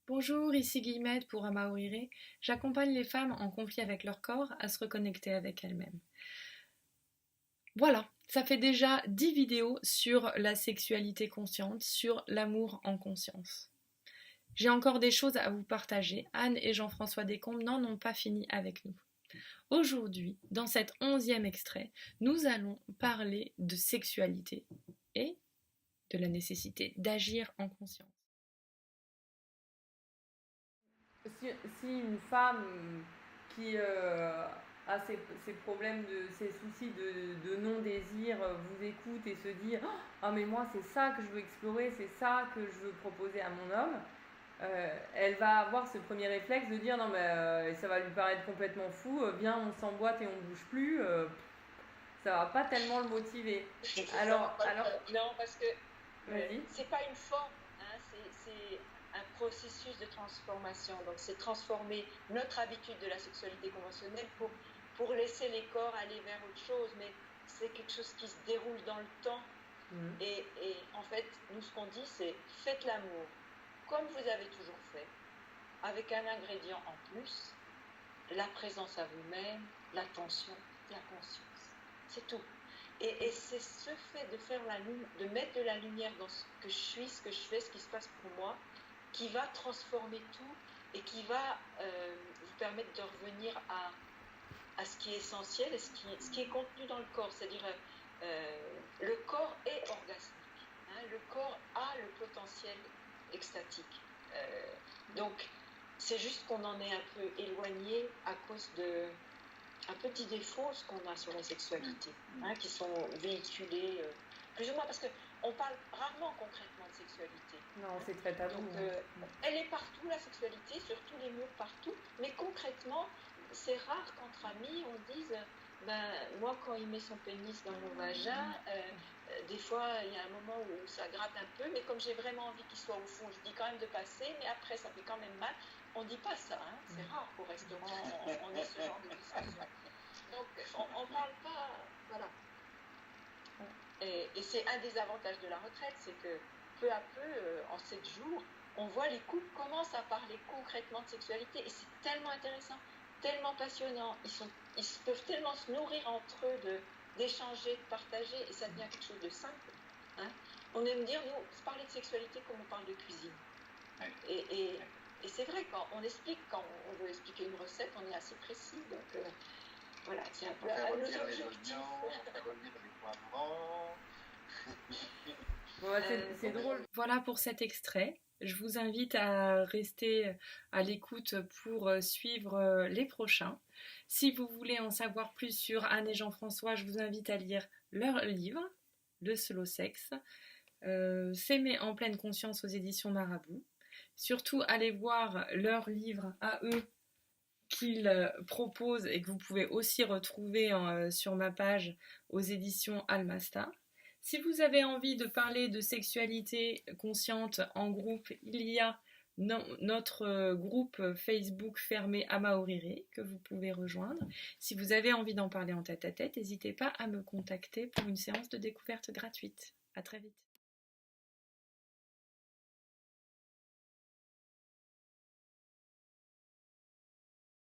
Bonjour, ici Guillemette pour Amaorire. J'accompagne les femmes en conflit avec leur corps à se reconnecter avec elles-mêmes. Voilà, ça fait déjà 10 vidéos sur la sexualité consciente, sur l'amour en conscience. J'ai encore des choses à vous partager. Anne et Jean-François Descombes n'en ont pas fini avec nous. Aujourd'hui, dans cet 11e extrait, nous allons parler de sexualité et de la nécessité d'agir en conscience. Si une femme qui a ses problèmes, ses soucis de non-désir vous écoute et se dit ah mais moi c'est ça que je veux explorer, c'est ça que je veux proposer à mon homme, elle va avoir ce premier réflexe de dire non mais ça va lui paraître complètement fou, viens on s'emboîte et on bouge plus, ça va pas tellement le motiver. Alors non, parce que vas-y. c'est pas une forme, hein, c'est un processus de transformation. Donc c'est transformer notre habitude de la sexualité conventionnelle pour laisser les corps aller vers autre chose, mais c'est quelque chose qui se déroule dans le temps. Et en fait, nous ce qu'on dit c'est faites l'amour comme vous avez toujours fait, avec un ingrédient en plus, la présence à vous-même, l'attention, la conscience. C'est tout. Et c'est ce fait de faire de mettre de la lumière dans ce que je suis, ce que je fais, ce qui se passe pour moi, qui va transformer tout et qui va vous permettre de revenir à ce qui est essentiel et ce qui est contenu dans le corps. C'est-à-dire, le corps est orgasmique. Hein, le corps a le potentiel extatique. Donc, c'est juste qu'on en est un peu éloigné à cause de un petit défaut ce qu'on a sur la sexualité, hein, qui sont véhiculés plus ou moins, parce qu'on parle rarement concrètement de sexualité. Non, c'est très tabou. Donc, elle est partout, la sexualité, sur tous les murs, partout, mais concrètement, c'est rare qu'entre amis, on dise moi, quand il met son pénis dans mon vagin, des fois, il y a un moment où ça gratte un peu, mais comme j'ai vraiment envie qu'il soit au fond, je dis quand même de passer, mais après, ça fait quand même mal. On ne dit pas ça, hein. C'est rare qu'au restaurant, on ait ce genre de discussion. Donc, on ne parle pas, voilà. Et c'est un des avantages de la retraite, c'est que peu à peu, en 7 jours, on voit les couples commencent à parler concrètement de sexualité, et c'est tellement intéressant, tellement passionnant. Ils peuvent tellement se nourrir entre eux d'échanger, de partager, et ça devient quelque chose de simple. Hein. On aime dire, nous, parler de sexualité comme on parle de cuisine. Et c'est vrai, quand on veut expliquer une recette, on est assez précis. Donc voilà, c'est un peu nos objectifs. C'est drôle. Voilà pour cet extrait. Je vous invite à rester à l'écoute pour suivre les prochains. Si vous voulez en savoir plus sur Anne et Jean-François, je vous invite à lire leur livre, Le Slow Sex, S'aimer en pleine conscience aux éditions Marabout. Surtout, allez voir leur livre à eux qu'ils proposent et que vous pouvez aussi retrouver sur ma page aux éditions Almasta. Si vous avez envie de parler de sexualité consciente en groupe, il y a notre groupe Facebook fermé Amaorire que vous pouvez rejoindre. Si vous avez envie d'en parler en tête-à-tête, n'hésitez pas à me contacter pour une séance de découverte gratuite. À très vite.